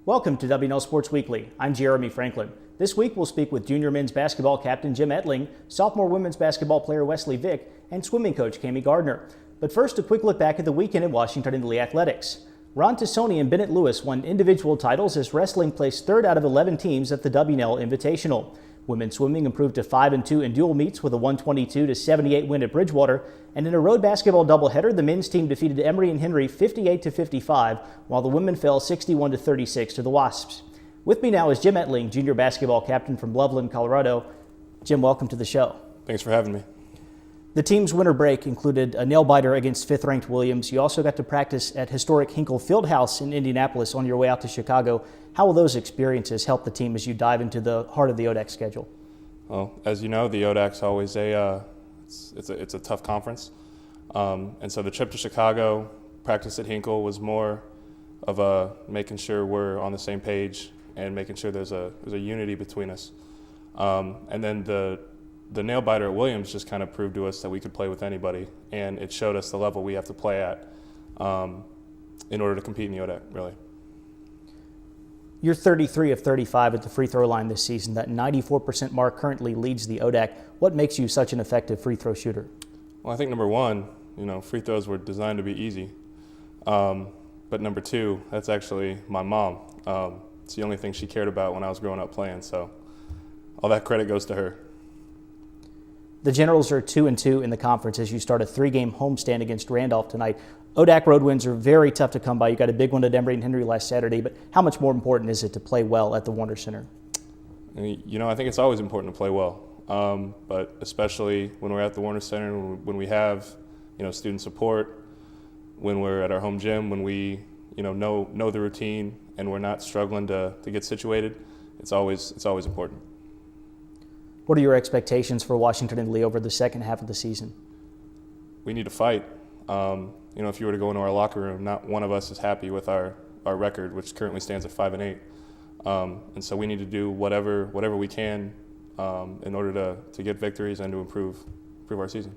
Welcome to WNL Sports Weekly. I'm Jeremy Franklin. This week we'll speak with junior men's basketball captain Jim Etling, sophomore women's basketball player Wesleigh Vick, and swimming coach Gardner. But first, a quick look back at the weekend in Washington in the athletics. Ron Tassoni and Bennett Lewis won individual titles as wrestling placed third out of 11 teams at the WNL Invitational. Women's swimming improved to 5-2 in dual meets with a 122-78 win at Bridgewater. And in a road basketball doubleheader, the men's team defeated Emory and Henry 58-55, while the women fell 61-36 to the Wasps. With me now is Jim Etling, junior basketball captain from Loveland, Colorado. Jim, welcome to the show. Thanks for having me. The team's winter break included a nail-biter against fifth-ranked Williams. You also got to practice at historic Hinkle Fieldhouse in Indianapolis on your way out to Chicago. How will those experiences help the team as you dive into the heart of the ODAC schedule? Well, as you know, the ODAC's always it's a tough conference, and so the trip to Chicago, practice at Hinkle, was more of a making sure we're on the same page and making sure there's a unity between us, and then the nail biter at Williams just kind of proved to us that we could play with anybody, and it showed us the level we have to play at in order to compete in the ODAC, really. You're 33 of 35 at the free throw line this season. That 94% mark currently leads the ODAC. What makes you such an effective free throw shooter? Well, I think number one, free throws were designed to be easy. But number two, that's actually my mom. It's the only thing she cared about when I was growing up playing, so all that credit goes to her. The Generals are 2-2 in the conference as you start a 3-game homestand against Randolph tonight. ODAC road wins are very tough to come by. You got a big one at Emory and Henry last Saturday, but how much more important is it to play well at the Warner Center? I think it's always important to play well, but especially when we're at the Warner Center, when we have, student support, when we're at our home gym, when we, know the routine and we're not struggling to get situated, it's always important. What are your expectations for Washington and Lee over the second half of the season? We need to fight. If you were to go into our locker room, not one of us is happy with our record, which currently stands at 5-8. And so we need to do whatever we can in order to get victories and to improve our season.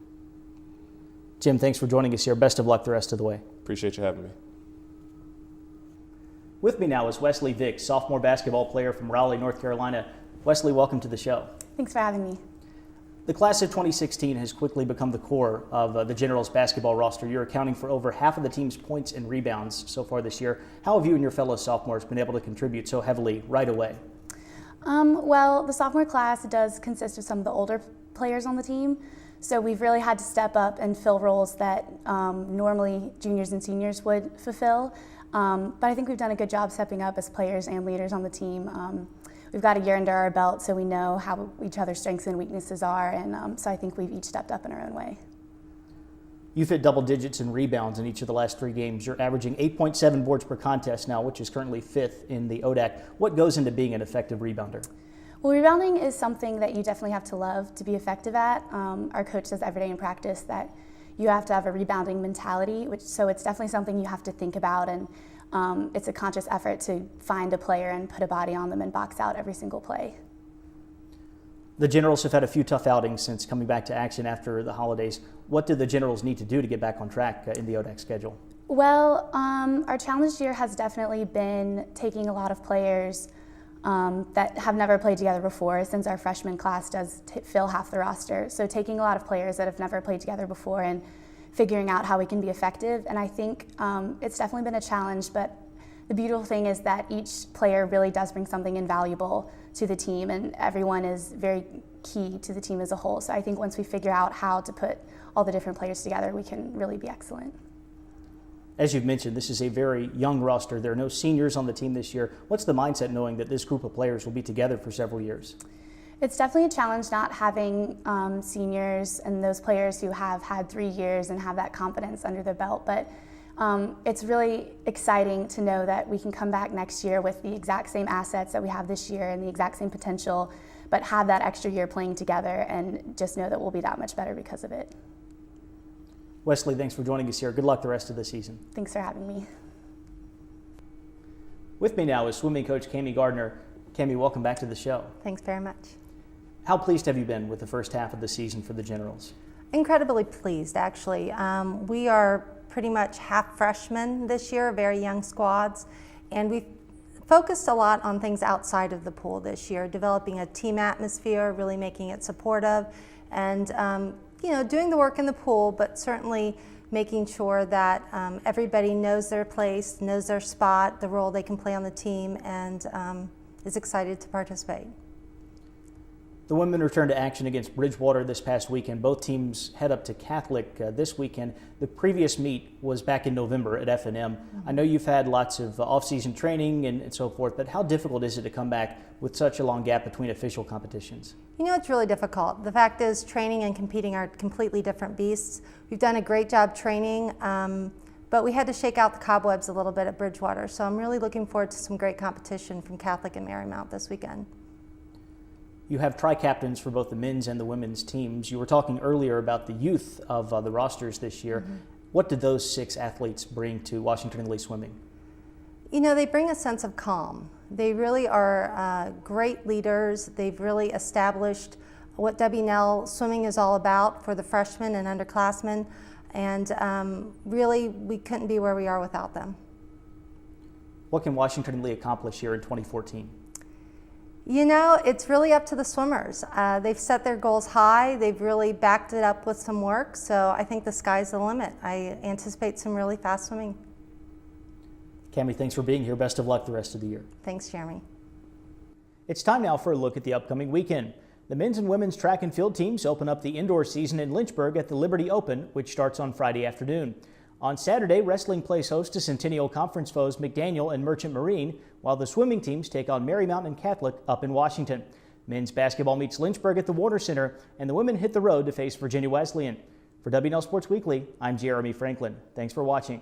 Jim, thanks for joining us here. Best of luck the rest of the way. Appreciate you having me. With me now is Wesleigh Vick, sophomore basketball player from Raleigh, North Carolina. Wesleigh, welcome to the show. Thanks for having me. The class of 2016 has quickly become the core of the Generals basketball roster. You're accounting for over half of the team's points and rebounds so far this year. How have you and your fellow sophomores been able to contribute so heavily right away? Well, the sophomore class does consist of some of the older players on the team, so we've really had to step up and fill roles that normally juniors and seniors would fulfill. But I think we've done a good job stepping up as players and leaders on the team. We've got a year under our belt, so we know how each other's strengths and weaknesses are, and so I think we've each stepped up in our own way. You've hit double digits in rebounds in each of the last 3 games. You're averaging 8.7 boards per contest now, which is currently 5th in the ODAC. What goes into being an effective rebounder? Well, rebounding is something that you definitely have to love to be effective at. Our coach says every day in practice that you have to have a rebounding mentality, so it's definitely something you have to think about, and it's a conscious effort to find a player and put a body on them and box out every single play. The Generals have had a few tough outings since coming back to action after the holidays. What do the Generals need to do to get back on track in the ODAC schedule? Well, our challenge this year has definitely been taking a lot of players that have never played together before, since our freshman class does fill half the roster. So taking a lot of players that have never played together before and figuring out how we can be effective. And I think it's definitely been a challenge, but the beautiful thing is that each player really does bring something invaluable to the team, and everyone is very key to the team as a whole. So I think once we figure out how to put all the different players together, we can really be excellent. As you've mentioned, this is a very young roster. There are no seniors on the team this year. What's the mindset knowing that this group of players will be together for several years? It's definitely a challenge not having seniors and those players who have had 3 years and have that confidence under their belt, but it's really exciting to know that we can come back next year with the exact same assets that we have this year and the exact same potential, but have that extra year playing together and just know that we'll be that much better because of it. Wesleigh, thanks for joining us here. Good luck the rest of the season. Thanks for having me. With me now is swimming coach Gardner. Cami, welcome back to the show. Thanks very much. How pleased have you been with the first half of the season for the Generals? Incredibly pleased, actually. We are pretty much half freshmen this year, very young squads, and we focused a lot on things outside of the pool this year, developing a team atmosphere, really making it supportive, and doing the work in the pool, but certainly making sure that everybody knows their place, knows their spot, the role they can play on the team, and is excited to participate. The women returned to action against Bridgewater this past weekend. Both teams head up to Catholic this weekend. The previous meet was back in November at F&M. I know you've had lots of off-season training and so forth, but how difficult is it to come back with such a long gap between official competitions? It's really difficult. The fact is, training and competing are completely different beasts. We've done a great job training, but we had to shake out the cobwebs a little bit at Bridgewater. So I'm really looking forward to some great competition from Catholic and Marymount this weekend. You have tri-captains for both the men's and the women's teams. You were talking earlier about the youth of the rosters this year. Mm-hmm. What did those 6 athletes bring to Washington and Lee swimming? They bring a sense of calm. They really are great leaders. They've really established what W&L swimming is all about for the freshmen and underclassmen. And really, we couldn't be where we are without them. What can Washington and Lee accomplish here in 2014? It's really up to the swimmers. They've set their goals high. They've really backed it up with some work. So I think the sky's the limit. I anticipate some really fast swimming. Cammie, thanks for being here. Best of luck the rest of the year. Thanks, Jeremy. It's time now for a look at the upcoming weekend. The men's and women's track and field teams open up the indoor season in Lynchburg at the Liberty Open, which starts on Friday afternoon. On Saturday, wrestling plays host to Centennial Conference foes McDaniel and Merchant Marine, while the swimming teams take on Marymount and Catholic up in Washington. Men's basketball meets Lynchburg at the Warner Center, and the women hit the road to face Virginia Wesleyan. For W&L Sports Weekly, I'm Jeremy Franklin. Thanks for watching.